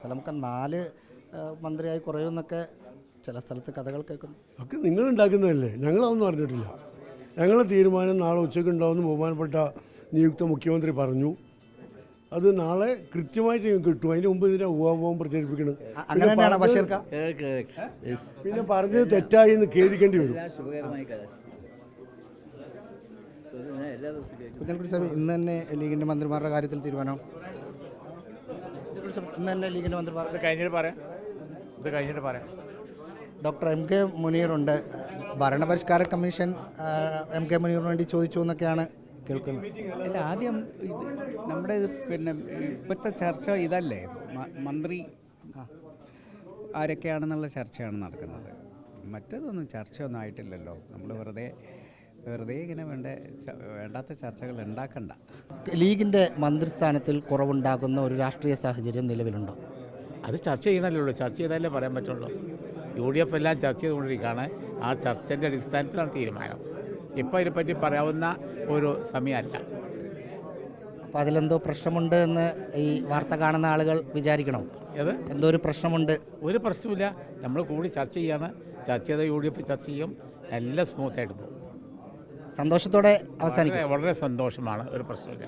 നമുക്ക് 4 മന്ത്രിയായി കുറയുമെന്നൊക്കെ ചില സ്ഥലത്ത് കഥകൾ കേൾക്കുന്നു. ഒക്കെ നിങ്ങളുണ്ടാക്കുന്നതല്ലേ, ഞങ്ങളതൊന്നും അറിഞ്ഞിട്ടില്ല. ഞങ്ങളെ തീരുമാനം നാളെ ഉച്ചയ്ക്ക് ഉണ്ടാവുമെന്ന് ബഹുമാനപ്പെട്ട നിയുക്ത മുഖ്യമന്ത്രി പറഞ്ഞു. അത് നാളെ കൃത്യമായിട്ട് ഞങ്ങൾക്ക് കിട്ടും. അതിന് മുമ്പ് ഇതിനെ ഊഹാപോഹം പ്രചരിപ്പിക്കണം. പിന്നെ പറഞ്ഞത് തെറ്റായി എന്ന് ഖേദിക്കേണ്ടി വരും. ഇന്ന് തന്നെ ലീഗിൻ്റെ മന്ത്രിമാരുടെ കാര്യത്തിൽ തീരുമാനം ഇന്ന് തന്നെ ലീഗിൻ്റെ മന്ത്രിമാർ കഴിഞ്ഞിട്ട് പറയാം. Doctor MK മുനീറുണ്ട്. ഭരണപരിഷ്കാര കമ്മീഷൻ MK മുനീറിന് വേണ്ടി ചോദിച്ചു എന്നൊക്കെയാണ് കേൾക്കുന്നത്. അല്ല, ആദ്യം നമ്മുടെ ഇപ്പോഴത്തെ ചർച്ച ഇതല്ലേ, മന്ത്രി ആരൊക്കെയാണെന്നുള്ള ചർച്ചയാണ് നടക്കുന്നത്. മറ്റേതൊന്നും ചർച്ചയൊന്നും ആയിട്ടില്ലല്ലോ. നമ്മൾ വെറുതെ ഇങ്ങനെ വേണ്ടാത്ത ചർച്ചകൾ ഉണ്ടാക്കണ്ട. ലീഗിൻ്റെ മന്ത്രിസ്ഥാനത്തിൽ കുറവുണ്ടാകുന്ന ഒരു രാഷ്ട്രീയ സാഹചര്യം നിലവിലുണ്ടോ? അത് ചർച്ച ചെയ്യണമല്ലോ. ചർച്ച ചെയ്താലേ പറയാൻ പറ്റുള്ളൂ. UDF എല്ലാം ചർച്ച ചെയ്തുകൊണ്ടിരിക്കുകയാണ്. ആ ചർച്ചൻ്റെ അടിസ്ഥാനത്തിലാണ് തീരുമാനം. ഇപ്പോൾ ഇതിനെപ്പറ്റി പറയാവുന്ന ഒരു സമയമല്ല. അപ്പോൾ അതിലെന്തോ പ്രശ്നമുണ്ട് എന്ന് ഈ വാർത്ത കാണുന്ന ആളുകൾ വിചാരിക്കണോ? അത് എന്തോ ഒരു പ്രശ്നമുണ്ട്. ഒരു പ്രശ്നമില്ല. നമ്മൾ കൂടി ചർച്ച ചെയ്യാണ്. ചർച്ച ചെയ്ത UDF ചർച്ച ചെയ്യും. എല്ലാം സ്മൂത്തായിട്ട് പോകും. സന്തോഷത്തോടെ അവസാനിക്കും. വളരെ സന്തോഷമാണ്. ഒരു പ്രശ്നമില്ല.